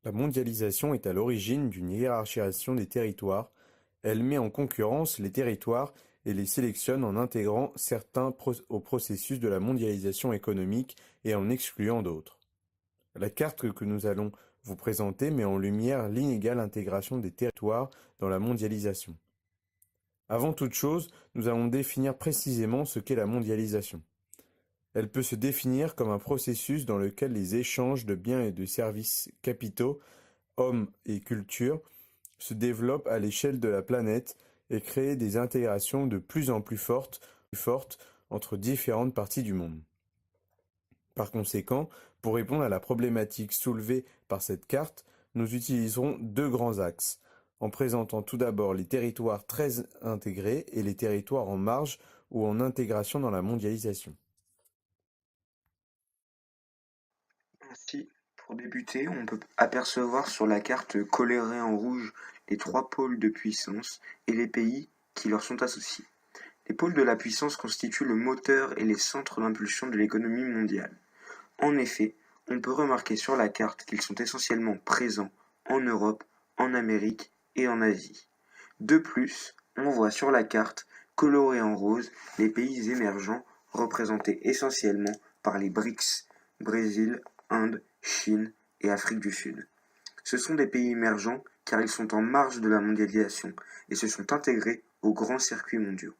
La mondialisation est à l'origine d'une hiérarchisation des territoires. Elle met en concurrence les territoires et les sélectionne en intégrant certains au processus de la mondialisation économique et en excluant d'autres. La carte que nous allons vous présenter met en lumière l'inégale intégration des territoires dans la mondialisation. Avant toute chose, nous allons définir précisément ce qu'est la mondialisation. Elle peut se définir comme un processus dans lequel les échanges de biens et de services capitaux, hommes et cultures se développent à l'échelle de la planète et créent des intégrations de plus en plus fortes entre différentes parties du monde. Par conséquent, pour répondre à la problématique soulevée par cette carte, nous utiliserons deux grands axes, en présentant tout d'abord les territoires très intégrés et les territoires en marge ou en intégration dans la mondialisation. Ainsi, pour débuter, on peut apercevoir sur la carte colorée en rouge les trois pôles de puissance et les pays qui leur sont associés. Les pôles de la puissance constituent le moteur et les centres d'impulsion de l'économie mondiale. En effet, on peut remarquer sur la carte qu'ils sont essentiellement présents en Europe, en Amérique et en Asie. De plus, on voit sur la carte, colorée en rose, les pays émergents représentés essentiellement par les BRICS, Brésil, Inde, Chine et Afrique du Sud. Ce sont des pays émergents car ils sont en marge de la mondialisation et se sont intégrés aux grands circuits mondiaux.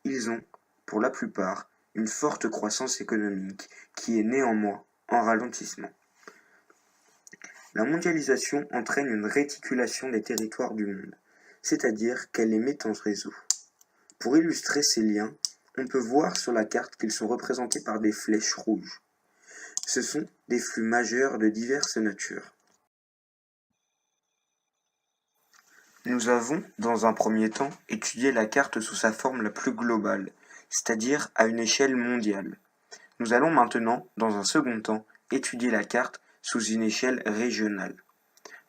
Ils ont, pour la plupart, une forte croissance économique qui est néanmoins en ralentissement. La mondialisation entraîne une réticulation des territoires du monde, c'est-à-dire qu'elle les met en réseau. Pour illustrer ces liens, on peut voir sur la carte qu'ils sont représentés par des flèches rouges. Ce sont des flux majeurs de diverses natures. Nous avons, dans un premier temps, étudié la carte sous sa forme la plus globale, c'est-à-dire à une échelle mondiale. Nous allons maintenant, dans un second temps, étudier la carte sous une échelle régionale.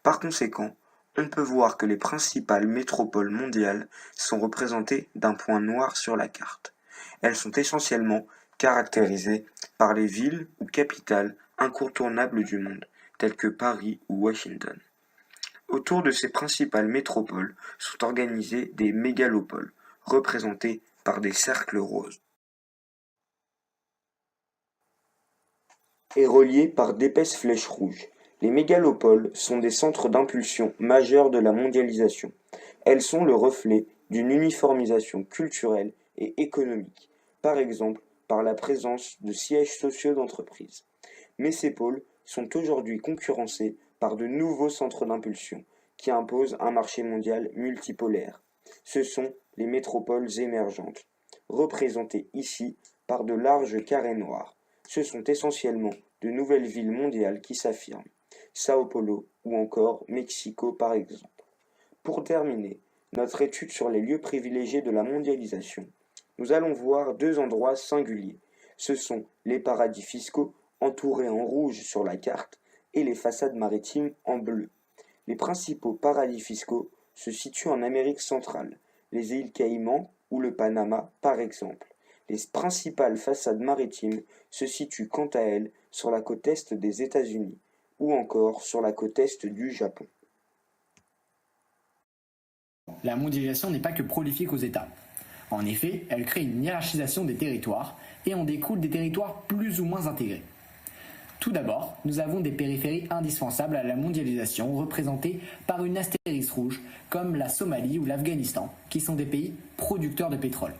Par conséquent, on peut voir que les principales métropoles mondiales sont représentées d'un point noir sur la carte. Elles sont essentiellement caractérisées par les villes ou capitales incontournables du monde, telles que Paris ou Washington. Autour de ces principales métropoles sont organisées des mégalopoles, représentées par des cercles roses, et reliées par d'épaisses flèches rouges. Les mégalopoles sont des centres d'impulsion majeurs de la mondialisation. Elles sont le reflet d'une uniformisation culturelle et économique, par exemple par la présence de sièges sociaux d'entreprises. Mais ces pôles sont aujourd'hui concurrencés par de nouveaux centres d'impulsion qui imposent un marché mondial multipolaire. Ce sont les métropoles émergentes, représentées ici par de larges carrés noirs. Ce sont essentiellement de nouvelles villes mondiales qui s'affirment, Sao Paulo ou encore Mexico par exemple. Pour terminer notre étude sur les lieux privilégiés de la mondialisation, nous allons voir deux endroits singuliers. Ce sont les paradis fiscaux, entourés en rouge sur la carte, et les façades maritimes en bleu. Les principaux paradis fiscaux se situent en Amérique centrale, les îles Caïmans ou le Panama par exemple. Les principales façades maritimes se situent quant à elles sur la côte est des États-Unis ou encore sur la côte est du Japon. La mondialisation n'est pas que prolifique aux États. En effet, elle crée une hiérarchisation des territoires et en découle des territoires plus ou moins intégrés. Tout d'abord, nous avons des périphéries indispensables à la mondialisation représentées par une astérisque rouge comme la Somalie ou l'Afghanistan, qui sont des pays producteurs de pétrole.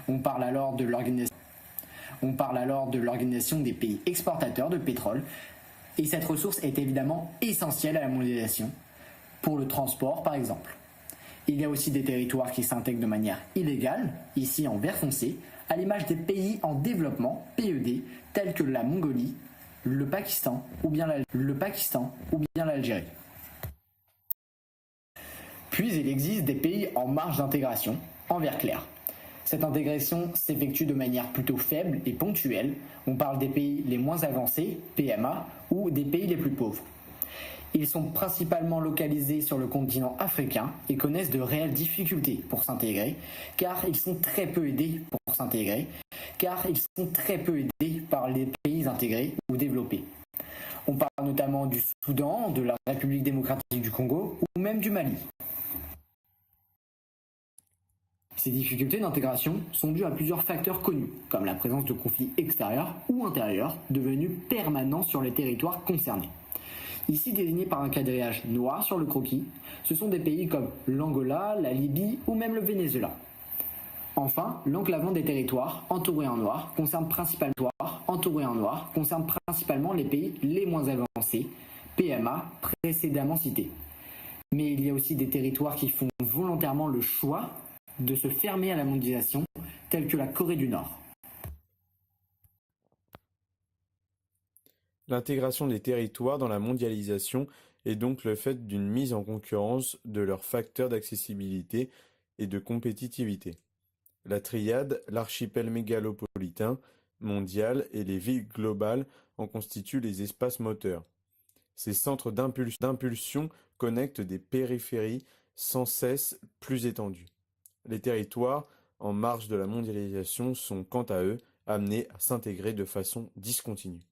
On parle alors de l'organisation des pays exportateurs de pétrole et cette ressource est évidemment essentielle à la mondialisation, pour le transport par exemple. Il y a aussi des territoires qui s'intègrent de manière illégale, ici en vert foncé, à l'image des pays en développement, PED, tels que la Mongolie, le Pakistan ou bien l'Algérie. Puis il existe des pays en marge d'intégration, en vert clair. Cette intégration s'effectue de manière plutôt faible et ponctuelle. On parle des pays les moins avancés, PMA, ou des pays les plus pauvres. Ils sont principalement localisés sur le continent africain et connaissent de réelles difficultés pour s'intégrer, car ils sont très peu aidés par les pays intégrés ou développés. On parle notamment du Soudan, de la République démocratique du Congo ou même du Mali. Ces difficultés d'intégration sont dues à plusieurs facteurs connus, comme la présence de conflits extérieurs ou intérieurs devenus permanents sur les territoires concernés. Ici désignés par un quadrillage noir sur le croquis, ce sont des pays comme l'Angola, la Libye ou même le Venezuela. Enfin, l'enclavement des territoires entourés en noir concerne principalement les pays les moins avancés, PMA précédemment cités. Mais il y a aussi des territoires qui font volontairement le choix de se fermer à la mondialisation, tels que la Corée du Nord. L'intégration des territoires dans la mondialisation est donc le fait d'une mise en concurrence de leurs facteurs d'accessibilité et de compétitivité. La triade, l'archipel mégalopolitain, mondial et les villes globales en constituent les espaces moteurs. Ces centres d'impulsion connectent des périphéries sans cesse plus étendues. Les territoires, en marge de la mondialisation, sont quant à eux amenés à s'intégrer de façon discontinue.